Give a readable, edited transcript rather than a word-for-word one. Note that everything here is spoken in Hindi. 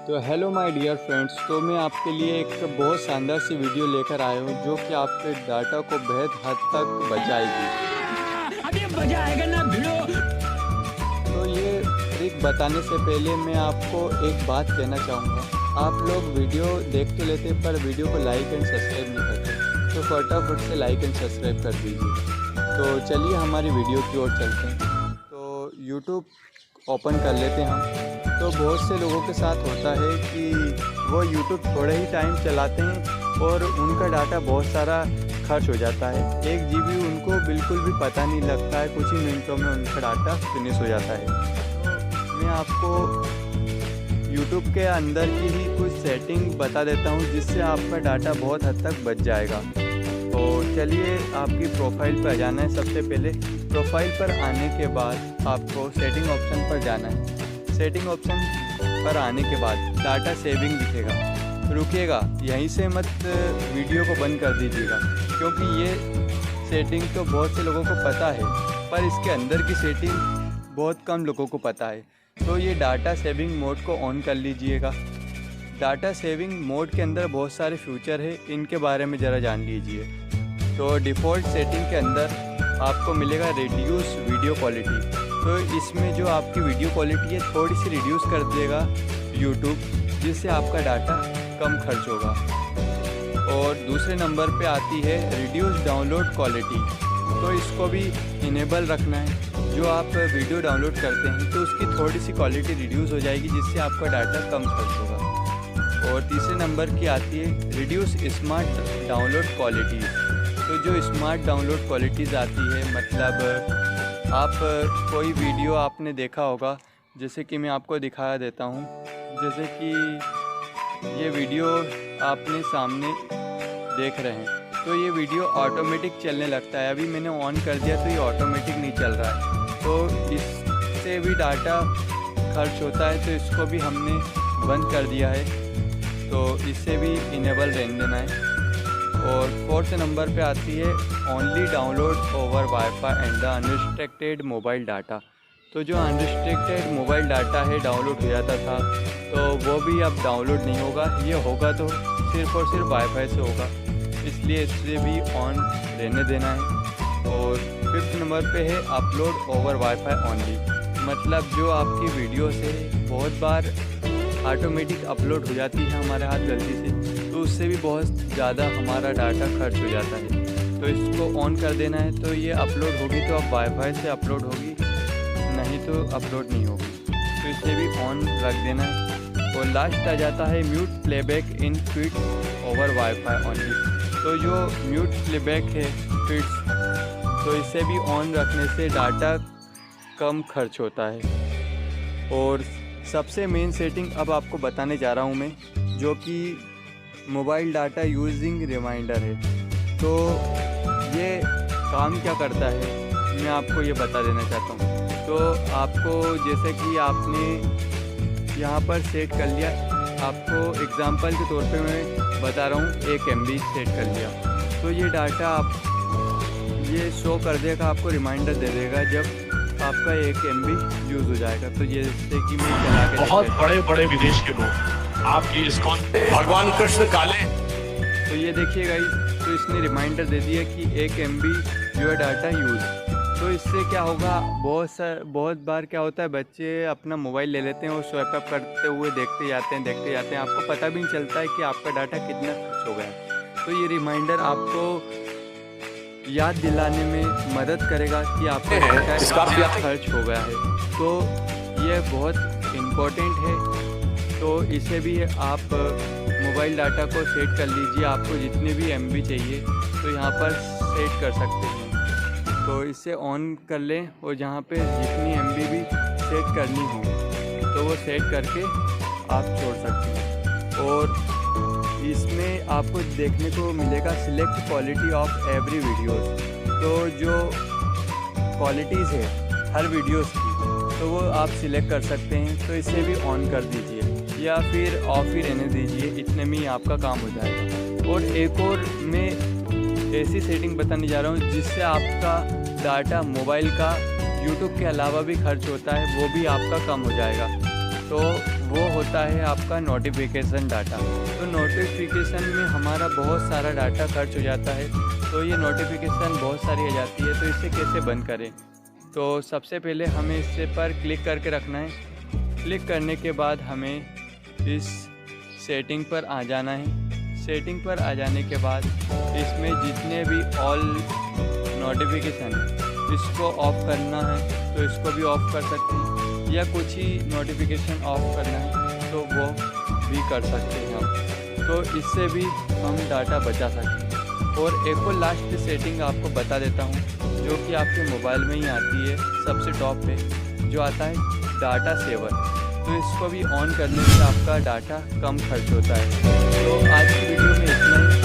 तो हेलो माय डियर फ्रेंड्स, तो मैं आपके लिए एक बहुत शानदार सी वीडियो लेकर आया हूँ जो कि आपके डाटा को बेहद हद तक बचाएगी। अभी मजा आएगा ना भिड़ो। तो ये ट्रिक बताने से पहले मैं आपको एक बात कहना चाहूँगा। आप लोग वीडियो देख तो लेते पर वीडियो को लाइक एंड सब्सक्राइब नहीं करते, तो फटाफट से लाइक एंड सब्सक्राइब कर दीजिए। तो चलिए हमारी वीडियो की ओर चलते हैं। तो यूट्यूब ओपन कर लेते हैं हम। तो बहुत से लोगों के साथ होता है कि वो यूट्यूब थोड़े ही टाइम चलाते हैं और उनका डाटा बहुत सारा खर्च हो जाता है। 1 GB उनको बिल्कुल भी पता नहीं लगता है, कुछ ही मिनटों में उनका डाटा फिनिश हो जाता है। तो मैं आपको यूट्यूब के अंदर की ही कुछ सेटिंग बता देता हूँ जिससे आपका डाटा बहुत हद तक बच जाएगा। तो चलिए आपकी प्रोफाइल पर जाना है। सबसे पहले प्रोफाइल पर आने के बाद आपको सेटिंग ऑप्शन पर जाना है। सेटिंग ऑप्शन पर आने के बाद डाटा सेविंग दिखेगा। रुकिएगा, यहीं से मत वीडियो को बंद कर दीजिएगा, क्योंकि ये सेटिंग तो बहुत से लोगों को पता है पर इसके अंदर की सेटिंग बहुत कम लोगों को पता है। तो ये डाटा सेविंग मोड को ऑन कर लीजिएगा। डाटा सेविंग मोड के अंदर बहुत सारे फीचर है, इनके बारे में ज़रा जान लीजिए। तो डिफ़ॉल्ट सेटिंग के अंदर आपको मिलेगा रिड्यूस वीडियो क्वालिटी। तो इसमें जो आपकी वीडियो क्वालिटी है थोड़ी सी रिड्यूस कर देगा यूट्यूब, जिससे आपका डाटा कम खर्च होगा। और दूसरे नंबर पे आती है रिड्यूस डाउनलोड क्वालिटी। तो इसको भी इनेबल रखना है। जो आप वीडियो डाउनलोड करते हैं तो उसकी थोड़ी सी क्वालिटी रिड्यूस हो जाएगी, जिससे आपका डाटा कम खर्च होगा। और तीसरे नंबर की आती है रिड्यूस स्मार्ट डाउनलोड क्वालिटी। तो जो स्मार्ट डाउनलोड क्वालिटीज़ आती है, मतलब आप कोई वीडियो आपने देखा होगा, जैसे कि मैं आपको दिखा देता हूँ। जैसे कि ये वीडियो आपने सामने देख रहे हैं, तो ये वीडियो ऑटोमेटिक चलने लगता है। अभी मैंने ऑन कर दिया तो ये ऑटोमेटिक नहीं चल रहा है, तो इससे भी डाटा खर्च होता है। तो इसको भी हमने बंद कर दिया है, तो इससे भी इनेबल रहने देना है। और फोर्थ नंबर पे आती है only download over wifi and the unrestricted mobile data. तो जो अनरिस्ट्रिक्टेड मोबाइल डाटा है डाउनलोड हो जाता था, तो वो भी अब डाउनलोड नहीं होगा। ये होगा तो सिर्फ़ और सिर्फ वाईफाई से होगा, इसलिए इससे भी ऑन रहने देना है। और फिफ्थ नंबर पे है अपलोड ओवर वाईफाई ओनली। मतलब जो आपकी वीडियो से बहुत बार ऑटोमेटिक अपलोड हो जाती है हमारे हाथ गलती से, तो उससे भी बहुत ज़्यादा हमारा डाटा खर्च हो जाता है। तो इसको ऑन कर देना है। तो ये अपलोड होगी तो अब वाईफाई से अपलोड होगी, नहीं तो अपलोड नहीं होगी। तो इसे भी ऑन रख देना है। और लास्ट आ जाता है म्यूट प्लेबैक इन फीड्स ओवर वाईफाई ओनली। तो जो म्यूट प्लेबैक है फीड्स, तो इसे भी ऑन रखने से डाटा कम खर्च होता है। और सबसे मेन सेटिंग अब आपको बताने जा रहा हूँ मैं, जो कि मोबाइल डाटा यूजिंग रिमाइंडर है। तो ये काम क्या करता है मैं आपको ये बता देना चाहता हूँ। तो आपको जैसे कि आपने यहाँ पर सेट कर लिया, आपको एग्ज़ाम्पल के तौर पे मैं बता रहा हूँ, 1 MB सेट कर लिया, तो ये डाटा आप ये शो कर देगा, आपको रिमाइंडर दे देगा जब आपका 1 MB यूज़ हो जाएगा। तो जैसे कि मैं चला के बहुत बड़े बड़े विदेश के लोग आपकी इसको भगवान कृष्ण काले। तो ये देखिएगा, तो इसने रिमाइंडर दे दिया कि 1 MB योर डाटा यूज़। तो इससे क्या होगा, बहुत बार क्या होता है, बच्चे अपना मोबाइल ले लेते हैं और स्वैप अप करते हुए देखते जाते हैं, आपको पता भी नहीं चलता है कि आपका डाटा कितना खर्च हो गया। तो ये रिमाइंडर आपको याद दिलाने में मदद करेगा कि आपका डाटा कितना खर्च हो गया है। तो ये बहुत इम्पोर्टेंट है। तो इसे भी आप मोबाइल डाटा को सेट कर लीजिए। आपको जितने भी MB चाहिए तो यहाँ पर सेट कर सकते हैं। तो इसे ऑन कर लें और जहाँ पे जितनी MB भी सेट करनी हो तो वो सेट करके आप छोड़ सकते हैं। और इसमें आपको देखने को मिलेगा select quality of every videos. तो जो क्वालिटीज़ है हर वीडियोस की, तो वो आप सिलेक्ट कर सकते हैं। तो इसे भी ऑन कर दीजिए या फिर ऑफ ही रहने दीजिए, इतने में ही आपका काम हो जाएगा। और एक और मैं ऐसी सेटिंग बताने जा रहा हूँ जिससे आपका डाटा मोबाइल का यूट्यूब के अलावा भी खर्च होता है, वो भी आपका कम हो जाएगा। तो वो होता है आपका नोटिफिकेशन डाटा। तो नोटिफिकेशन में हमारा बहुत सारा डाटा खर्च हो जाता है, तो ये नोटिफिकेशन बहुत सारी आ जाती है। तो इसे कैसे बंद करें? तो सबसे पहले हमें इससे पर क्लिक करके रखना है। क्लिक करने के बाद हमें इस सेटिंग पर आ जाना है। सेटिंग पर आ जाने के बाद इसमें जितने भी ऑल नोटिफिकेशन इसको ऑफ़ करना है तो इसको भी ऑफ़ कर सकते हैं, या कुछ ही नोटिफिकेशन ऑफ़ करना है तो वो भी कर सकते हैं हम। तो इससे भी हम डाटा बचा सकते हैं। और एक और लास्ट सेटिंग आपको बता देता हूँ, जो कि आपके मोबाइल में ही आती है सबसे टॉप पे, जो आता है डाटा सेवर। तो इसको भी ऑन करने से आपका डाटा कम खर्च होता है। तो आज की वीडियो में इतना ही।